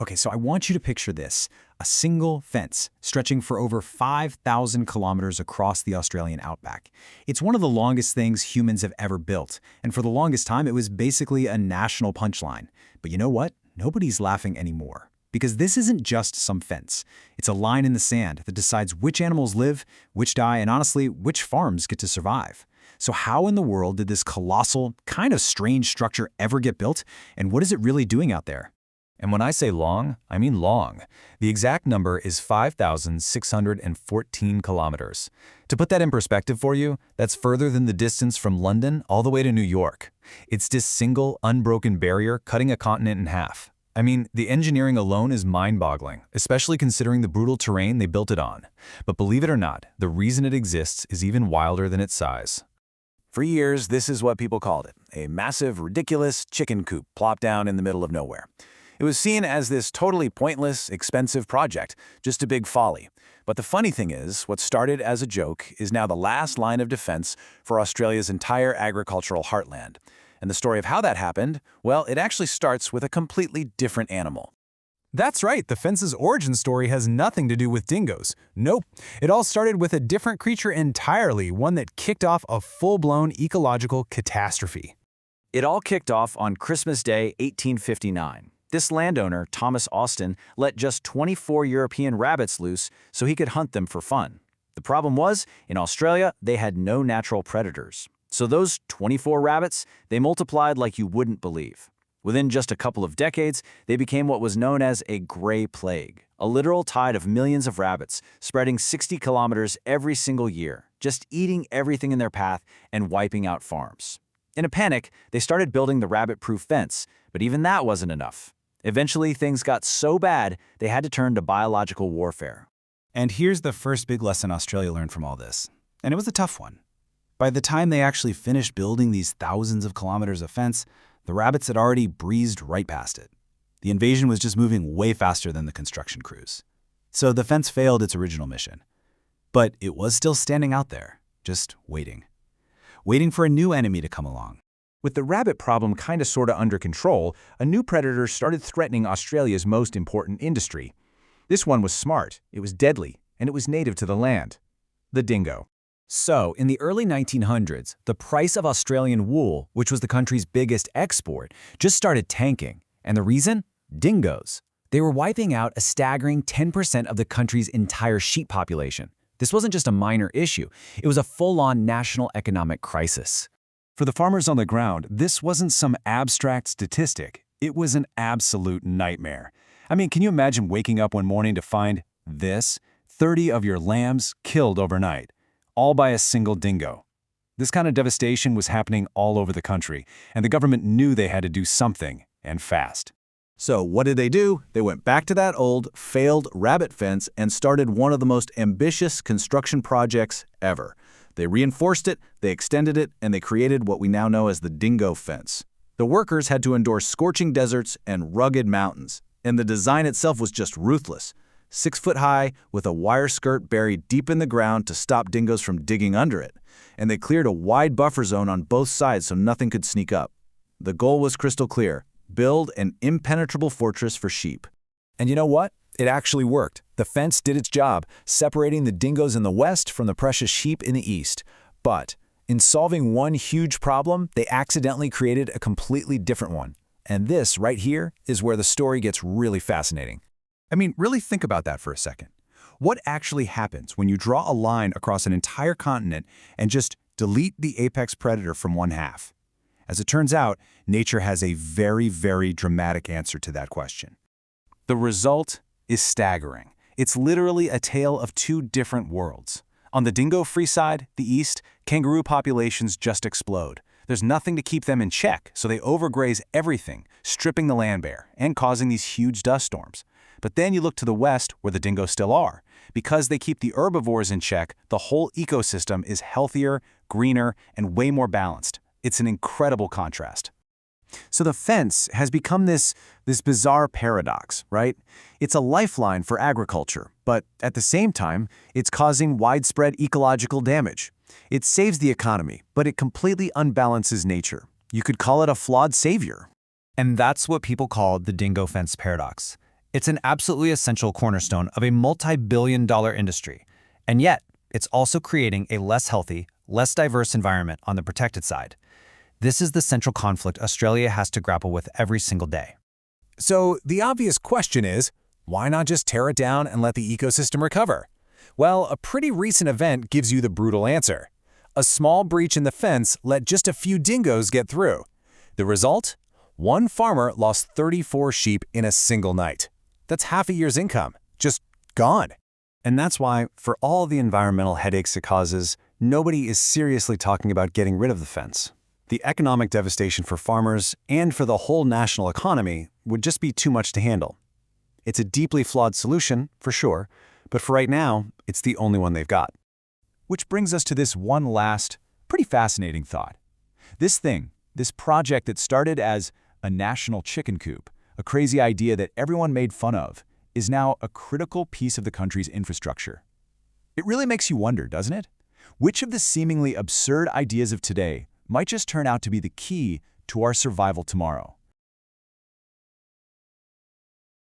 Okay, so I want you to picture this. A single fence stretching for over 5,000 kilometers across the Australian outback. It's one of the longest things humans have ever built, and for the longest time it was basically a national punchline. But you know what? Nobody's laughing anymore. Because this isn't just some fence. It's a line in the sand that decides which animals live, which die, and honestly, which farms get to survive. So how in the world did this colossal, kind of strange structure ever get built, and what is it really doing out there? And when I say long, I mean long. The exact number is 5,614 kilometers. To put that in perspective for you, that's further than the distance from London all the way to New York. It's this single, unbroken barrier cutting a continent in half. I mean, the engineering alone is mind-boggling, especially considering the brutal terrain they built it on. But believe it or not, the reason it exists is even wilder than its size. For years, this is what people called it, a massive, ridiculous chicken coop plopped down in the middle of nowhere. It was seen as this totally pointless, expensive project, just a big folly. But the funny thing is, what started as a joke is now the last line of defense for Australia's entire agricultural heartland. And the story of how that happened, well, it actually starts with a completely different animal. That's right, the fence's origin story has nothing to do with dingoes. Nope, it all started with a different creature entirely, one that kicked off a full-blown ecological catastrophe. It all kicked off on Christmas Day, 1859. This landowner, Thomas Austin, let just 24 European rabbits loose so he could hunt them for fun. The problem was, in Australia, they had no natural predators. So those 24 rabbits, they multiplied like you wouldn't believe. Within just a couple of decades, they became what was known as a gray plague, a literal tide of millions of rabbits spreading 60 kilometers every single year, just eating everything in their path and wiping out farms. In a panic, they started building the rabbit-proof fence, but even that wasn't enough. Eventually, things got so bad, they had to turn to biological warfare. And here's the first big lesson Australia learned from all this. And it was a tough one. By the time they actually finished building these thousands of kilometers of fence, the rabbits had already breezed right past it. The invasion was just moving way faster than the construction crews. So the fence failed its original mission. But it was still standing out there, just waiting. Waiting for a new enemy to come along. With the rabbit problem kinda sorta under control, a new predator started threatening Australia's most important industry. This one was smart, it was deadly, and it was native to the land. The dingo. So, in the early 1900s, the price of Australian wool, which was the country's biggest export, just started tanking. And the reason? Dingoes. They were wiping out a staggering 10% of the country's entire sheep population. This wasn't just a minor issue, it was a full-on national economic crisis. For the farmers on the ground, this wasn't some abstract statistic. It was an absolute nightmare. I mean, can you imagine waking up one morning to find this? 30 of your lambs killed overnight, all by a single dingo. This kind of devastation was happening all over the country, and the government knew they had to do something, and fast. So what did they do? They went back to that old, failed rabbit fence and started one of the most ambitious construction projects ever. They reinforced it, they extended it, and they created what we now know as the dingo fence. The workers had to endure scorching deserts and rugged mountains, and the design itself was just ruthless. 6 foot high, with a wire skirt buried deep in the ground to stop dingoes from digging under it. And they cleared a wide buffer zone on both sides so nothing could sneak up. The goal was crystal clear: build an impenetrable fortress for sheep. And you know what? It actually worked. The fence did its job, separating the dingoes in the west from the precious sheep in the east. But in solving one huge problem, they accidentally created a completely different one. And this right here is where the story gets really fascinating. I mean, really think about that for a second. What actually happens when you draw a line across an entire continent and just delete the apex predator from one half? As it turns out, nature has a very, very dramatic answer to that question. The result is staggering. It's literally a tale of two different worlds. On the dingo-free side, the east, kangaroo populations just explode. There's nothing to keep them in check, so they overgraze everything, stripping the land bare and causing these huge dust storms. But then you look to the west, where the dingoes still are. Because they keep the herbivores in check, the whole ecosystem is healthier, greener, and way more balanced. It's an incredible contrast. So the fence has become this bizarre paradox, right? It's a lifeline for agriculture, but at the same time, it's causing widespread ecological damage. It saves the economy, but it completely unbalances nature. You could call it a flawed savior. And that's what people call the dingo fence paradox. It's an absolutely essential cornerstone of a multi-billion-dollar industry. And yet, it's also creating a less healthy, less diverse environment on the protected side. This is the central conflict Australia has to grapple with every single day. So the obvious question is, why not just tear it down and let the ecosystem recover? Well, a pretty recent event gives you the brutal answer. A small breach in the fence let just a few dingoes get through. The result? One farmer lost 34 sheep in a single night. That's half a year's income, just gone. And that's why, for all the environmental headaches it causes, nobody is seriously talking about getting rid of the fence. The economic devastation for farmers and for the whole national economy would just be too much to handle. It's a deeply flawed solution, for sure, but for right now, it's the only one they've got. Which brings us to this one last, pretty fascinating thought. This project that started as a national chicken coop, a crazy idea that everyone made fun of, is now a critical piece of the country's infrastructure. It really makes you wonder, doesn't it? Which of the seemingly absurd ideas of today might just turn out to be the key to our survival tomorrow?